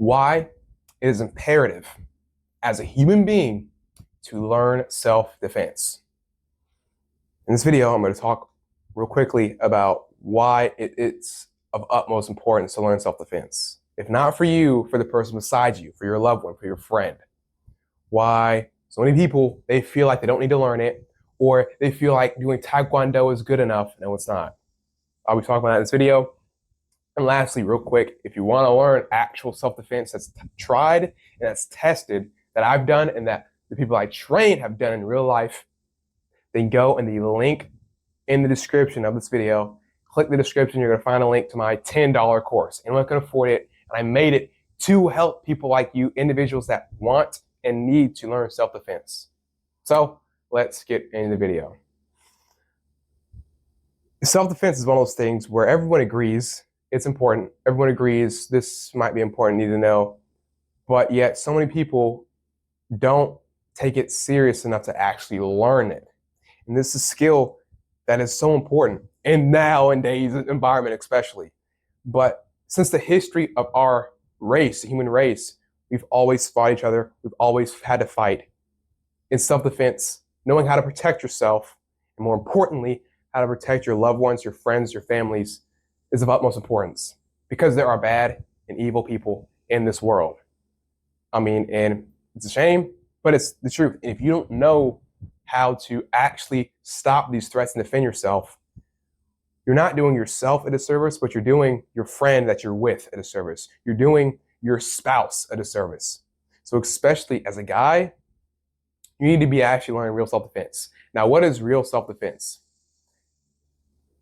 Why it is imperative as a human being to learn self-defense. In this video, I'm going to talk real quickly about why it's of utmost importance to learn self-defense. If not for you, for the person beside you, for your loved one, for your friend. Why so many people, they feel like they don't need to learn it, or they feel like doing Taekwondo is good enough. No, it's not. I'll be talking about that in this video. And lastly, real quick, if you want to learn actual self-defense that's tried and that's tested, that I've done and that the people I train have done in real life, then go in the link in the description of this video. Click the description, you're going to find a link to my $10 course. Anyone can afford it, and I made it to help people like you, individuals that want and need to learn self-defense. So let's get into the video. Self-defense is one of those things where everyone agrees it's important. Everyone agrees this might be important, need to know. But yet so many people don't take it serious enough to actually learn it. And this is a skill that is so important in nowadays environment especially. But since the history of our race, the human race, we've always fought each other. We've always had to fight. In self-defense, knowing how to protect yourself, and more importantly, how to protect your loved ones, your friends, your families, is of utmost importance, because there are bad and evil people in this world. I mean, and it's a shame, but it's the truth. If you don't know how to actually stop these threats and defend yourself, you're not doing yourself a disservice, but you're doing your friend that you're with a disservice. You're doing your spouse a disservice. So especially as a guy, you need to be actually learning real self-defense. Now, what is real self-defense?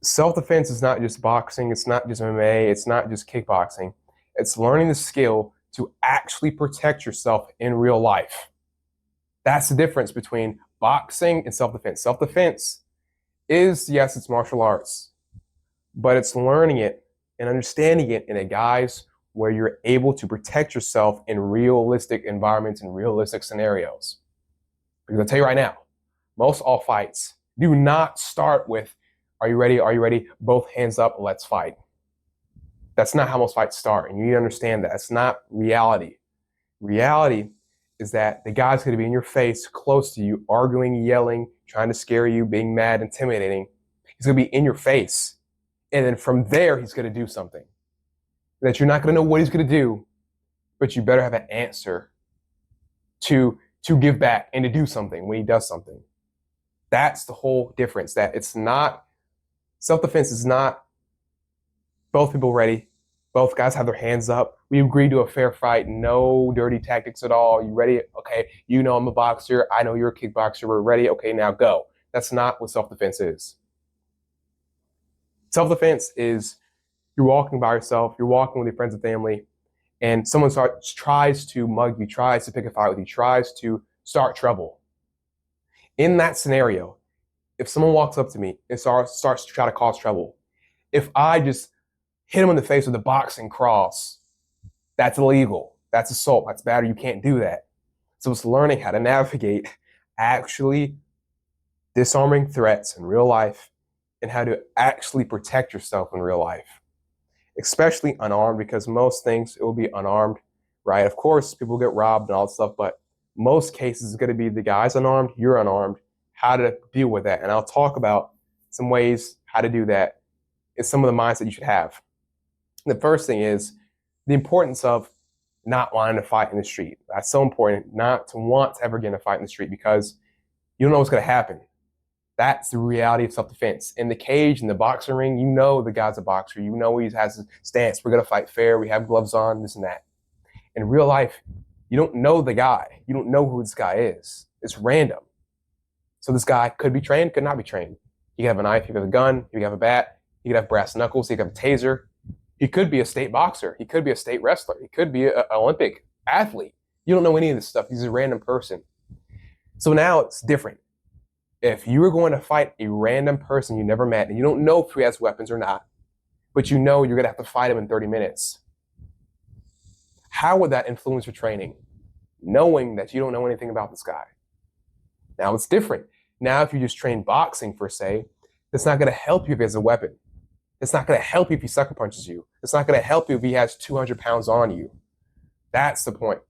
Self-defense is not just boxing, it's not just MMA, it's not just kickboxing. It's learning the skill to actually protect yourself in real life. That's the difference between boxing and self-defense. Self-defense is, yes, it's martial arts, but it's learning it and understanding it in a guise where you're able to protect yourself in realistic environments and realistic scenarios. Because I'll tell you right now, most all fights do not start with, are you ready? Are you ready? Both hands up, let's fight. That's not how most fights start, and you need to understand that. That's not reality. Reality is that the guy's going to be in your face, close to you, arguing, yelling, trying to scare you, being mad, intimidating. He's going to be in your face, and then from there, he's going to do something that you're not going to know what he's going to do, but you better have an answer to give back and to do something when he does something. That's the whole difference. That it's not, self-defense is not both people ready, both guys have their hands up, we agreed to a fair fight, no dirty tactics at all. You ready? Okay, you know I'm a boxer, I know you're a kickboxer, we're ready, okay, now go. That's not what self-defense is. Self-defense is you're walking by yourself, you're walking with your friends and family, and someone tries to mug you, tries to pick a fight with you, tries to start trouble. In that scenario, if someone walks up to me and starts to try to cause trouble, if I just hit him in the face with a boxing cross, that's illegal. That's assault. That's bad. You can't do that. So it's learning how to navigate actually disarming threats in real life and how to actually protect yourself in real life, especially unarmed, because most things it will be unarmed, right? Of course, people get robbed and all that stuff, but most cases it's going to be the guy's unarmed, you're unarmed, how to deal with that. And I'll talk about some ways how to do that and some of the mindset you should have. The first thing is the importance of not wanting to fight in the street. That's so important, not to want to ever get in a fight in the street, because you don't know what's going to happen. That's the reality of self-defense. In the cage, in the boxing ring, you know the guy's a boxer. You know he has a stance. We're going to fight fair. We have gloves on, this and that. In real life, you don't know the guy. You don't know who this guy is. It's random. So this guy could be trained, could not be trained. He could have a knife, he could have a gun, he could have a bat, he could have brass knuckles, he could have a taser. He could be a state boxer. He could be a state wrestler. He could be an Olympic athlete. You don't know any of this stuff. He's a random person. So now it's different. If you were going to fight a random person you never met, and you don't know if he has weapons or not, but you know you're going to have to fight him in 30 minutes, how would that influence your training, knowing that you don't know anything about this guy? Now it's different. Now if you just train boxing, per se, that's not going to help you if he has a weapon. It's not going to help you if he sucker punches you. It's not going to help you if he has 200 pounds on you. That's the point.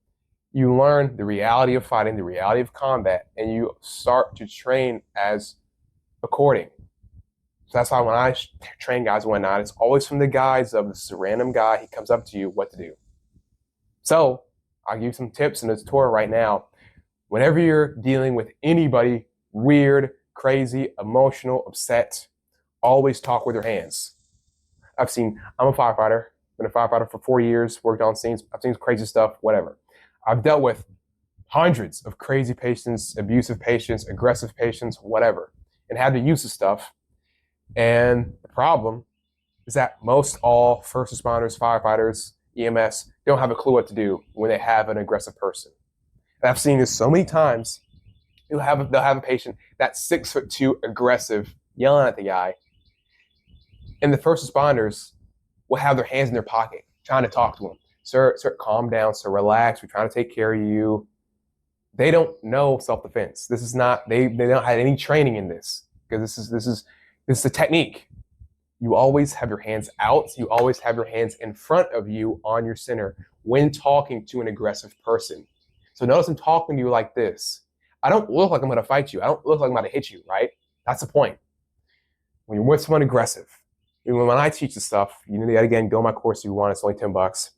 You learn the reality of fighting, the reality of combat, and you start to train as according. So that's why when I train guys and whatnot, it's always from the guise of this is a random guy. He comes up to you, what to do. So I'll give you some tips in this tutorial right now. Whenever you're dealing with anybody weird, crazy, emotional, upset, always talk with your hands. I'm a firefighter, been a firefighter for 4 years, worked on scenes, I've seen crazy stuff, whatever. I've dealt with hundreds of crazy patients, abusive patients, aggressive patients, whatever, and had to use this stuff. And the problem is that most all first responders, firefighters, EMS don't have a clue what to do when they have an aggressive person. And I've seen this so many times. They'll have a patient that's 6'2", aggressive, yelling at the guy, and the first responders will have their hands in their pocket, trying to talk to him. Sir, calm down. Sir, relax. We're trying to take care of you. They don't know self-defense. This is not. They don't have any training in this because this is a technique. You always have your hands out. You always have your hands in front of you on your center when talking to an aggressive person. So notice I'm talking to you like this. I don't look like I'm going to fight you. I don't look like I'm going to hit you, right? That's the point. When you're with someone aggressive, when I teach this stuff, you know, again, go on my course if you want. It's only $10.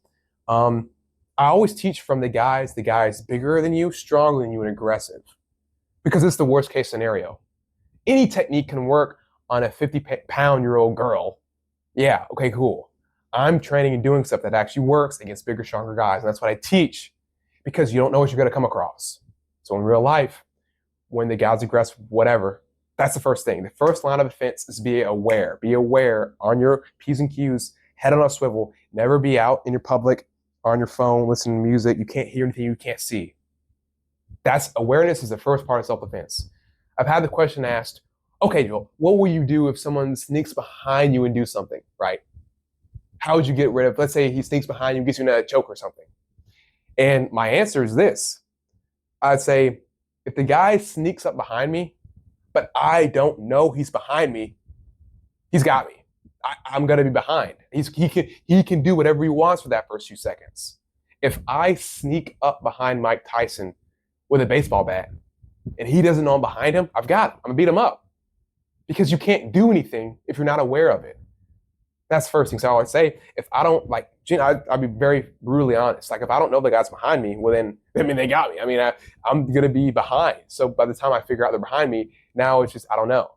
I always teach from the guys bigger than you, stronger than you, and aggressive, because it's the worst case scenario. Any technique can work on a 50-pound-year-old girl. Yeah, okay, cool. I'm training and doing stuff that actually works against bigger, stronger guys, and that's what I teach, because you don't know what you're going to come across. So in real life, when the guy's aggressive, whatever, that's the first thing. The first line of defense is be aware. Be aware on your P's and Q's, head on a swivel. Never be out in your public, on your phone, listening to music. You can't hear anything you can't see. That's awareness is the first part of self-defense. I've had the question asked, okay, Joel, what will you do if someone sneaks behind you and do something, right? How would you get rid of, let's say he sneaks behind you and gets you in a choke or something. And my answer is this. I'd say, if the guy sneaks up behind me, but I don't know he's behind me, he's got me. I'm going to be behind. He can do whatever he wants for that first few seconds. If I sneak up behind Mike Tyson with a baseball bat and he doesn't know I'm behind him, I've got him. I'm going to beat him up. Because you can't do anything if you're not aware of it. That's the first thing. So I always say, if I don't, like, I'll be very brutally honest. Like, if I don't know the guy's behind me, well, then, they got me. I mean, I'm going to be behind. So by the time I figure out they're behind me, now it's just, I don't know,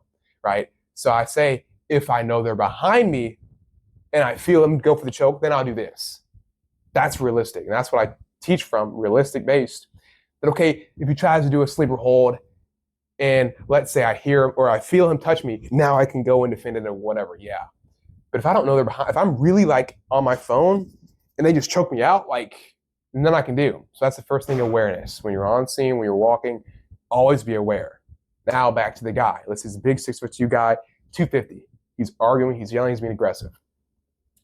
right? So I say, if I know they're behind me and I feel them go for the choke, then I'll do this. That's realistic. And that's what I teach from, realistic based. That, okay, if he tries to do a sleeper hold, and let's say I hear him or I feel him touch me, now I can go and defend it or whatever, yeah. But if I don't know they're behind, if I'm really like on my phone and they just choke me out, like, nothing I can do. So that's the first thing, awareness. When you're on scene, when you're walking, always be aware. Now back to the guy. Let's say he's a big 6'2" guy, 250. He's arguing, he's yelling, he's being aggressive.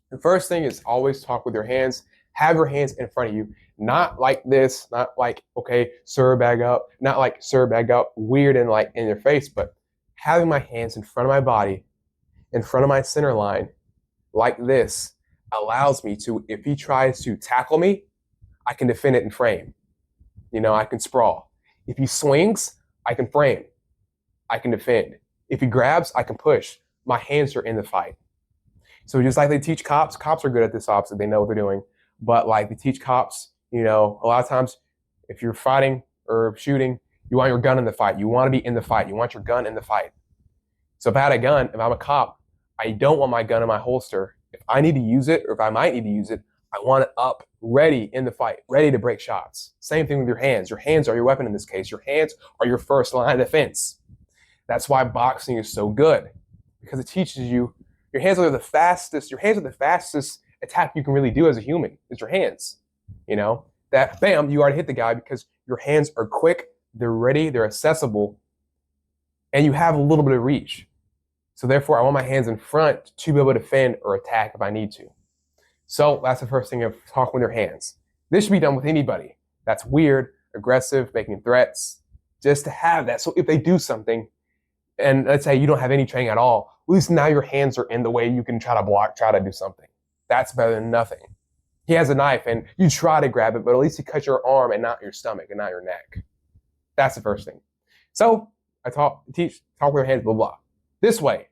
The first thing is always talk with your hands. Have your hands in front of you. Not like this, not like, okay, sir, bag up. Not like, sir, bag up, weird and like in your face, but having my hands in front of my body, in front of my center line, like this, allows me to, if he tries to tackle me, I can defend it in frame. You know, I can sprawl. If he swings, I can frame. I can defend. If he grabs, I can push. My hands are in the fight. So just like they teach cops are good at this opposite. They know what they're doing. But like they teach cops, you know, a lot of times if you're fighting or shooting, you want your gun in the fight. You want to be in the fight. You want your gun in the fight. So if I had a gun, if I'm a cop, I don't want my gun in my holster. If I need to use it or if I might need to use it, I want it up, ready in the fight, ready to break shots. Same thing with your hands. Your hands are your weapon in this case. Your hands are your first line of defense. That's why boxing is so good, because it teaches you your hands are the fastest attack you can really do as a human. Is your hands. You know, that bam, you already hit the guy because your hands are quick, they're ready, they're accessible, and you have a little bit of reach. So therefore, I want my hands in front to be able to defend or attack if I need to. So that's the first thing of talking with your hands. This should be done with anybody that's weird, aggressive, making threats, just to have that. So if they do something, and let's say you don't have any training at all, at least now your hands are in the way you can try to block, try to do something. That's better than nothing. he has a knife and you try to grab it, but at least he cut your arm and not your stomach and not your neck. That's the first thing. So I talk with your hands, blah, blah. This way,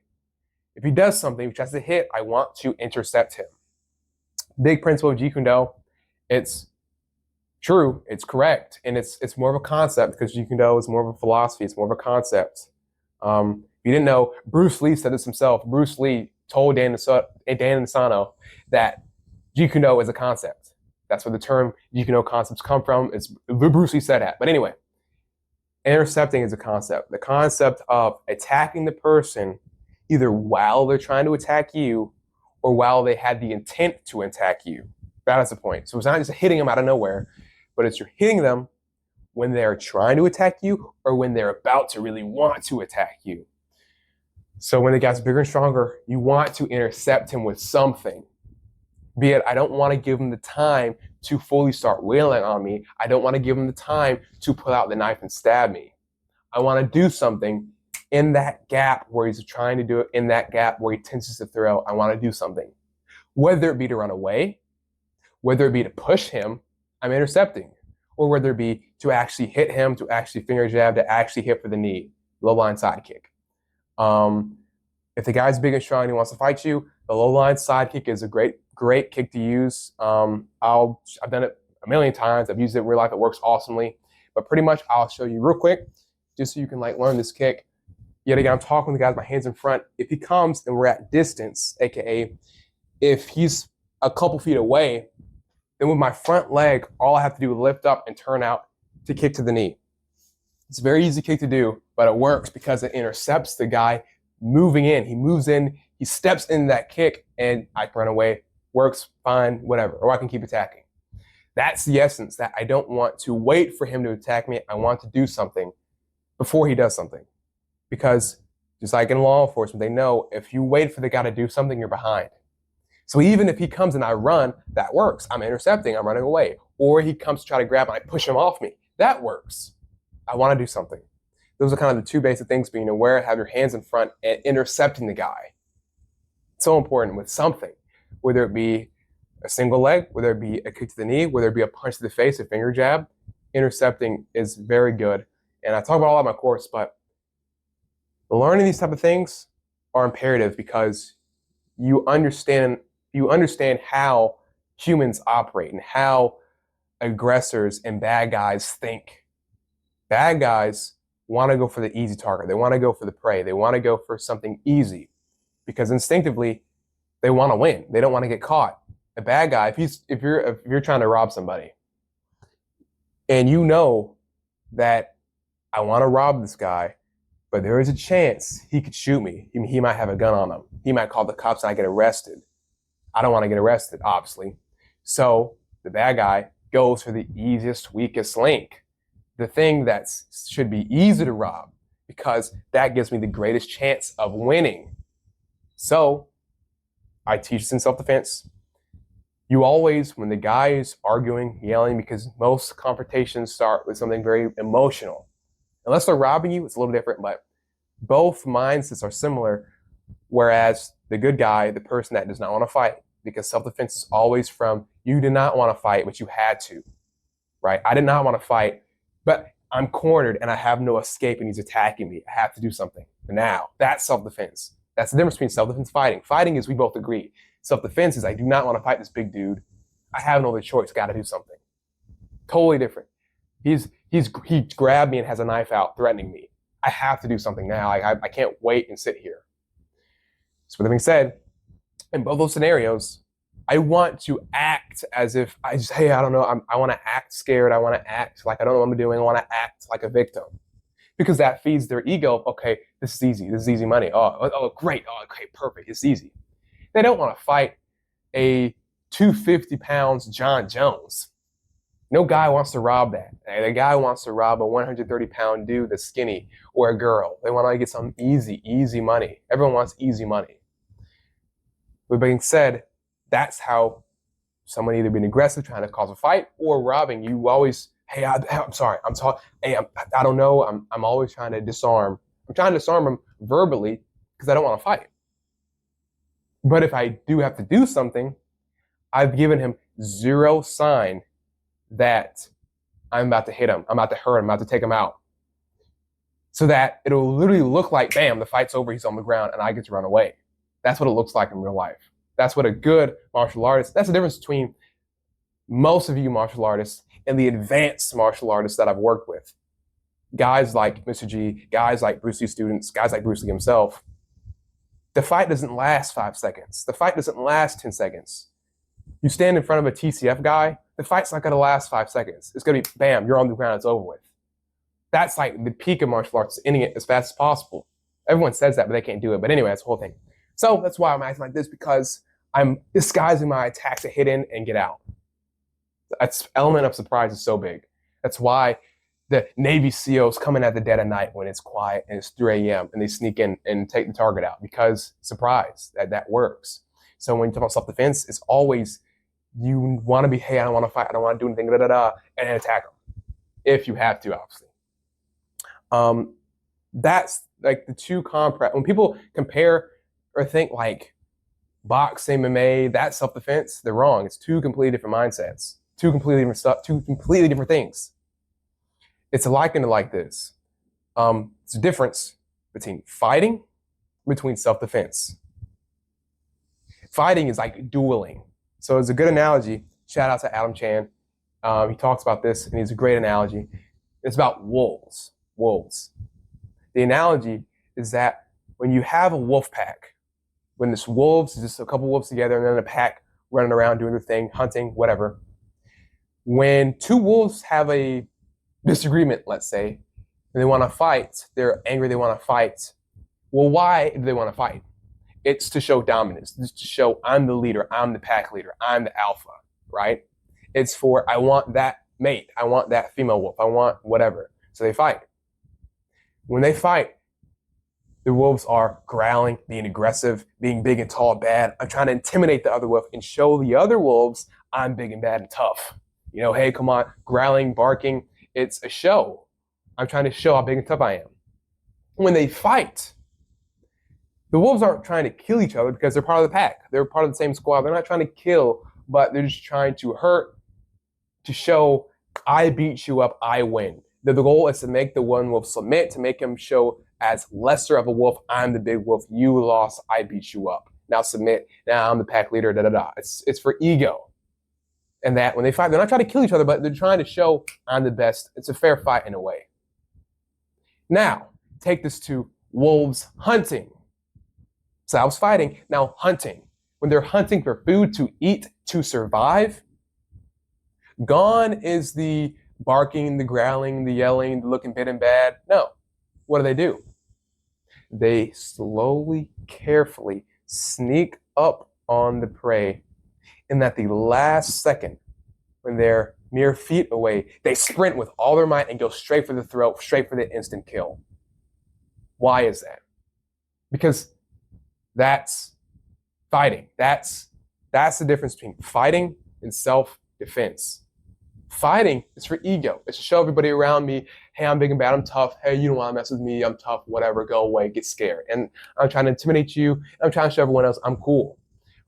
if he does something which has to hit, I want to intercept him. Big principle of Jeet Kune Do. It's true, it's correct, and it's more of a concept because Jeet Kune Do is more of a philosophy, it's more of a concept. If you didn't know, Bruce Lee said this himself. Bruce Lee told Dan Inosanto that Jeet Kune Do is a concept. That's where the term Jeet Kune Do concepts come from. It's Bruce Lee said that. But anyway, intercepting is a concept. The concept of attacking the person either while they're trying to attack you or while they had the intent to attack you. That is the point. So it's not just hitting them out of nowhere, but it's you're hitting them when they're trying to attack you or when they're about to really want to attack you. So when the guy's bigger and stronger, you want to intercept him with something. Be it, I don't want to give him the time to fully start wailing on me. I don't want to give him the time to pull out the knife and stab me. I want to do something in that gap where he's trying to do it, in that gap where he tenses to throw. I want to do something. Whether it be to run away, whether it be to push him, I'm intercepting. Or whether it be to actually hit him, to actually finger jab, to actually hit for the knee, low line sidekick. If the guy's big and strong and he wants to fight you, the low line sidekick is a great kick to use. I've done it a million times. I've used it in real life. It works awesomely. But pretty much I'll show you real quick, just so you can learn this kick. Yet again, I'm talking with the guy with my hands in front. If he comes and we're at distance, aka if he's a couple feet away, then with my front leg, all I have to do is lift up and turn out to kick to the knee. It's a very easy kick to do, but it works because it intercepts the guy moving in. He moves in, he steps in that kick, and I can run away. Works fine, whatever, or I can keep attacking. That's the essence, that I don't want to wait for him to attack me. I want to do something before he does something. Because just like in law enforcement, they know if you wait for the guy to do something, you're behind. So even if he comes and I run, that works. I'm intercepting, I'm running away. Or he comes to try to grab and I push him off me. That works. I want to do something. Those are kind of the two basic things: being aware, have your hands in front, and intercepting the guy. It's so important with something, whether it be a single leg, whether it be a kick to the knee, whether it be a punch to the face, a finger jab. Intercepting is very good. And I talk about a lot in my course, but learning these type of things are imperative because you understand how humans operate and how aggressors and bad guys think. Bad guys want to go for the easy target. They want to go for the prey. They want to go for something easy because instinctively they want to win. They don't want to get caught. A bad guy, if you're trying to rob somebody and you know that I want to rob this guy, but there is a chance he could shoot me. He might have a gun on him. He might call the cops and I get arrested. I don't want to get arrested, obviously. So the bad guy goes for the easiest, weakest link. The thing that should be easy to rob because that gives me the greatest chance of winning. So I teach this in self-defense. You always, when the guy is arguing, yelling, because most confrontations start with something very emotional. Unless they're robbing you, it's a little different, but both mindsets are similar. Whereas the good guy, the person that does not want to fight, because self-defense is always from, you did not want to fight, but you had to, right? I did not want to fight, but I'm cornered and I have no escape and he's attacking me. I have to do something now. That's self-defense. That's the difference between self-defense and fighting. Fighting is we both agree. Self-defense is I do not want to fight this big dude. I have no other choice. Got to do something. Totally different. He grabbed me and has a knife out threatening me. I have to do something now. I can't wait and sit here. So with that being said, in both those scenarios, I want to act as if I don't know. I want to act scared. I want to act like I don't know what I'm doing. I want to act like a victim because that feeds their ego. Okay, this is easy. This is easy money. Oh, great. Oh, okay, perfect. It's easy. They don't want to fight a 250 pounds John Jones. No guy wants to rob that. The guy wants to rob a 130 pound dude that's skinny or a girl. They want to get some easy money. Everyone wants easy money. With being said, that's how someone either being aggressive, trying to cause a fight, or robbing. You always, hey, I'm sorry. I'm talking. Hey, I don't know. I'm always trying to disarm. I'm trying to disarm him verbally because I don't want to fight. But if I do have to do something, I've given him zero sign that I'm about to hit him, I'm about to hurt him, I'm about to take him out. So that it'll literally look like, bam, the fight's over, he's on the ground, and I get to run away. That's what it looks like in real life. That's what a good martial artist, that's the difference between most of you martial artists and the advanced martial artists that I've worked with. Guys like Mr. G, guys like Bruce Lee students, guys like Bruce Lee himself. The fight doesn't last 5 seconds. The fight doesn't last 10 seconds. You stand in front of a TCF guy, the fight's not going to last 5 seconds. It's going to be, bam, you're on the ground, it's over with. That's like the peak of martial arts, ending it as fast as possible. Everyone says that, but they can't do it. But anyway, that's the whole thing. So that's why I'm acting like this, because I'm disguising my attacks to hit in and get out. That element of surprise is so big. That's why the Navy SEALs come in at the dead of night when it's quiet and it's 3 a.m. and they sneak in and take the target out, because surprise, that works. So when you talk about self-defense, it's always you want to be, hey, I don't want to fight, I don't want to do anything, and then attack them if you have to, obviously. That's like the two compare. When people compare or think like boxing, MMA, that's self-defense, they're wrong. It's two completely different mindsets, two completely different stuff, two completely different things. It's likened to like this. It's a difference between fighting, between self-defense. Fighting is like dueling. So it's a good analogy. Shout out to Adam Chan. He talks about this, and he's a great analogy. It's about wolves. Wolves. The analogy is that when you have a wolf pack, when this wolves, just a couple wolves together and then a pack running around doing their thing, hunting, whatever. When two wolves have a disagreement, let's say, and they want to fight, they're angry, they want to fight. Well, why do they want to fight? It's to show dominance. It's to show I'm the leader, I'm the pack leader, I'm the alpha, right? It's for, I want that mate, I want that female wolf, I want whatever. So they fight. When they fight, the wolves are growling, being aggressive, being big and tall, bad. I'm trying to intimidate the other wolf and show the other wolves I'm big and bad and tough. You know, hey, come on, growling, barking. It's a show. I'm trying to show how big and tough I am. When they fight, the wolves aren't trying to kill each other because they're part of the pack. They're part of the same squad. They're not trying to kill, but they're just trying to hurt, to show I beat you up, I win. The goal is to make the one wolf submit, to make him show as lesser of a wolf, I'm the big wolf, you lost, I beat you up. Now submit, now I'm the pack leader, It's for ego. And that when they fight, they're not trying to kill each other, but they're trying to show I'm the best. It's a fair fight in a way. Now, take this to wolves hunting. So I was fighting, now hunting. When they're hunting for food to eat, to survive, gone is the barking, the growling, the yelling, the looking big and bad. No. What do? They slowly, carefully sneak up on the prey, and at the last second, when they're mere feet away, they sprint with all their might and go straight for the throat, straight for the instant kill. Why is that? Because that's fighting. That's the difference between fighting and self-defense. Fighting is for ego. It's to show everybody around me, hey, I'm big and bad, I'm tough. Hey, you don't want to mess with me, I'm tough, whatever, go away, get scared. And I'm trying to intimidate you, I'm trying to show everyone else I'm cool,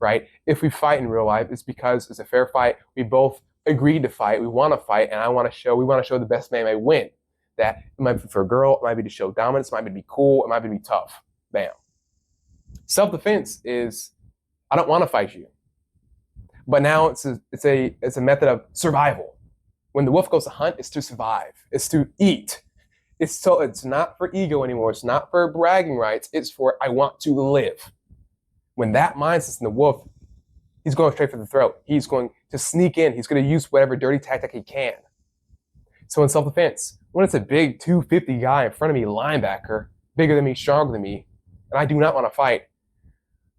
right? If we fight in real life, it's because it's a fair fight. We both agreed to fight, we want to fight, and we want to show the best man may win. That it might be for a girl, it might be to show dominance, it might be to be cool, it might be to be tough. Bam. Self-defense is, I don't want to fight you. But now it's a method of survival. When the wolf goes to hunt, it's to survive. It's to eat. It's not for ego anymore. It's not for bragging rights. It's for I want to live. When that mindset's in the wolf, he's going straight for the throat. He's going to sneak in. He's going to use whatever dirty tactic he can. So in self-defense, when it's a big 250 guy in front of me, linebacker, bigger than me, stronger than me, and I do not want to fight,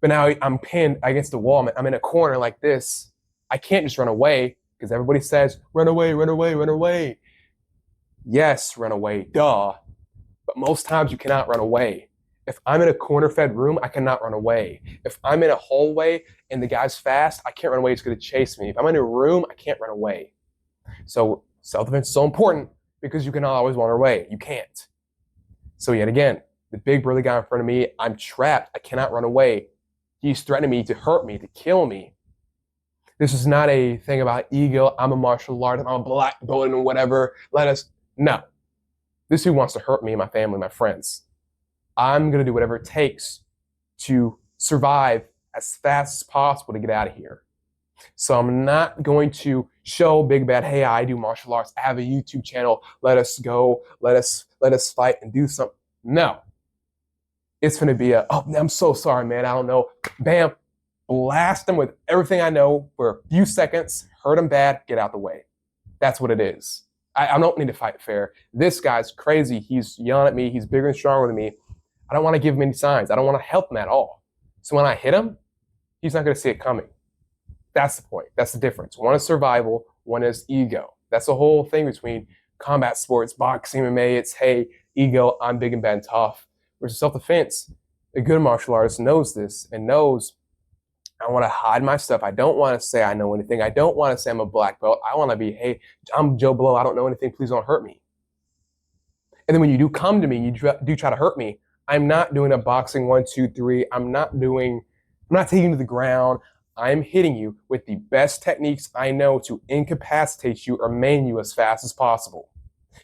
but now I'm pinned against the wall, I'm in a corner like this, I can't just run away, because everybody says, run away, run away, run away. Yes, run away, duh. But most times you cannot run away. If I'm in a corner-fed room, I cannot run away. If I'm in a hallway and the guy's fast, I can't run away, he's gonna chase me. If I'm in a room, I can't run away. So self-defense is so important because you cannot always run away. You can't. So yet again, the big burly guy in front of me, I'm trapped, I cannot run away. He's threatening me to hurt me, to kill me. This is not a thing about ego. I'm a martial artist. I'm a black belt and whatever. No. This is who wants to hurt me, my family, my friends. I'm going to do whatever it takes to survive as fast as possible to get out of here. So I'm not going to show big bad, hey, I do martial arts. I have a YouTube channel. Let us go. Let us fight and do something. No. It's going to be oh, I'm so sorry, man. I don't know. Bam. Blast them with everything I know for a few seconds. Hurt them bad. Get out the way. That's what it is. I don't need to fight fair. This guy's crazy. He's yelling at me. He's bigger and stronger than me. I don't want to give him any signs. I don't want to help him at all. So when I hit him, he's not going to see it coming. That's the point. That's the difference. One is survival. One is ego. That's the whole thing between combat sports, boxing, MMA. It's, hey, ego, I'm big and bad and tough. Versus self-defense. A good martial artist knows this and knows I want to hide my stuff. I don't want to say I know anything. I don't want to say I'm a black belt. I want to be, hey, I'm Joe Blow. I don't know anything. Please don't hurt me. And then when you do come to me, you do try to hurt me. I'm not doing a boxing 1, 2, 3. I'm not taking you to the ground. I'm hitting you with the best techniques I know to incapacitate you or maim you as fast as possible.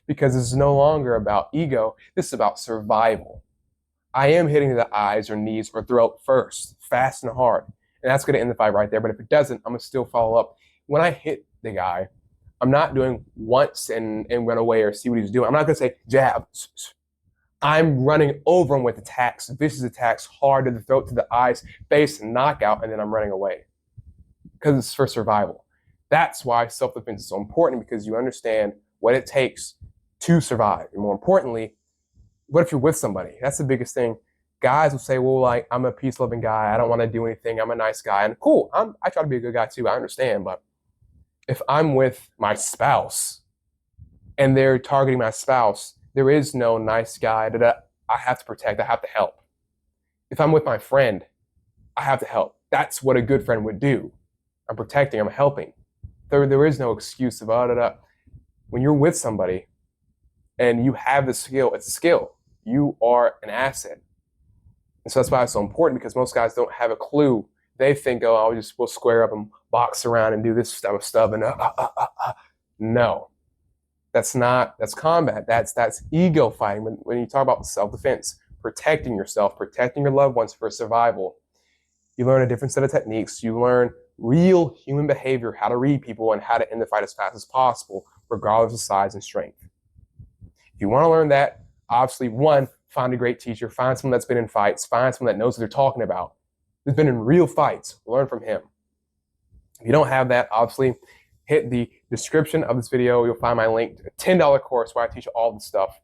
Because this is no longer about ego. This is about survival. I am hitting the eyes or knees or throat first, fast and hard. And that's going to end the fight right there. But if it doesn't, I'm going to still follow up. When I hit the guy, I'm not doing once and run away or see what he's doing. I'm not going to say jab. I'm running over him with attacks, vicious attacks, hard to the throat, to the eyes, face, and knockout, and then I'm running away. Because it's for survival. That's why self-defense is so important, because you understand what it takes to survive. And more importantly, what if you're with somebody? That's the biggest thing. Guys will say, well, like, I'm a peace-loving guy. I don't want to do anything. I'm a nice guy. And cool, I try to be a good guy too. I understand. But if I'm with my spouse and they're targeting my spouse, there is no nice guy that I have to protect. I have to help. If I'm with my friend, I have to help. That's what a good friend would do. I'm protecting. I'm helping. There is no excuse about it. When you're with somebody and you have the skill, it's a skill. You are an asset. And so that's why it's so important, because most guys don't have a clue. They think, oh, we'll square up and box around and do this type of stuff. And no, that's combat. That's ego fighting. When you talk about self-defense, protecting yourself, protecting your loved ones for survival, you learn a different set of techniques. You learn real human behavior, how to read people and how to end the fight as fast as possible, regardless of size and strength. If you want to learn that, obviously, one, find a great teacher, find someone that's been in fights, find someone that knows what they're talking about, who's been in real fights, learn from him. If you don't have that, obviously, hit the description of this video. You'll find my link to a $10 course where I teach all this stuff.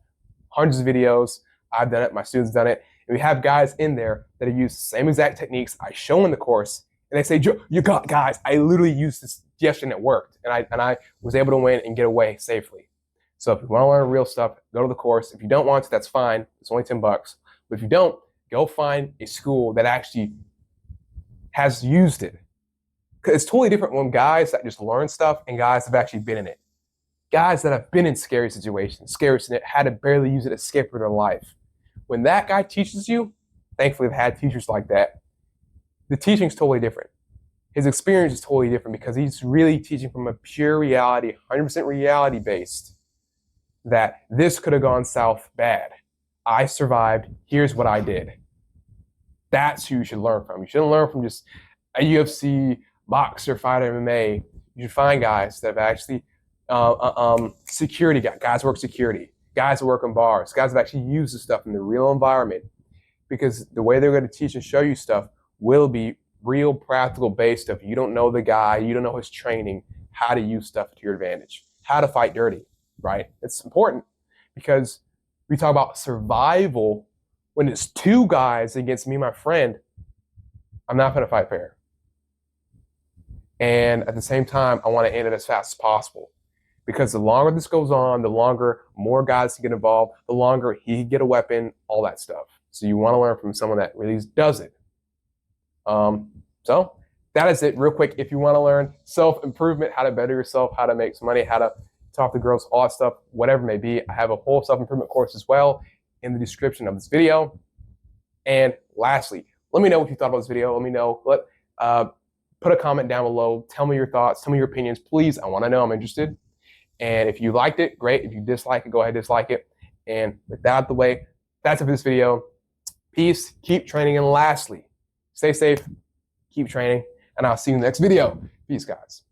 Hundreds of videos. I've done it. My students done it. And we have guys in there that have used the same exact techniques I show in the course. And they say, you got guys, I literally used this yesterday and it worked. And I was able to win and get away safely. So if you want to learn real stuff, go to the course. If you don't want to, that's fine. It's only $10. But if you don't, go find a school that actually has used it. Because it's totally different when guys that just learn stuff and guys that have actually been in it. Guys that have been in scary situations, had to barely use it to escape for their life. When that guy teaches you, thankfully I've had teachers like that, the teaching's totally different. His experience is totally different because he's really teaching from a pure reality, 100% reality based, that this could have gone south bad. I survived. Here's what I did. That's who you should learn from. You shouldn't learn from just a UFC boxer, fighter, MMA. You should find guys that have actually security guys work security, guys that work in bars, guys that actually use the stuff in the real environment, because the way they're going to teach and show you stuff will be real practical based stuff. You don't know the guy, you don't know his training, how to use stuff to your advantage, how to fight dirty, right? It's important because we talk about survival. When it's two guys against me and my friend, I'm not going to fight fair. And at the same time, I want to end it as fast as possible. Because the longer this goes on, the longer more guys can get involved, the longer he can get a weapon, all that stuff. So you want to learn from someone that really does it. So that is it real quick. If you want to learn self-improvement, how to better yourself, how to make some money, how to talk to girls, all that stuff, whatever it may be, I have a whole self-improvement course as well in the description of this video. And lastly, let me know what you thought about this video. Let me know. put a comment down below. Tell me your thoughts. Tell me your opinions. Please, I want to know. I'm interested. And if you liked it, great. If you dislike it, go ahead and dislike it. And with that out of the way, that's it for this video. Peace. Keep training. And lastly, stay safe. Keep training. And I'll see you in the next video. Peace, guys.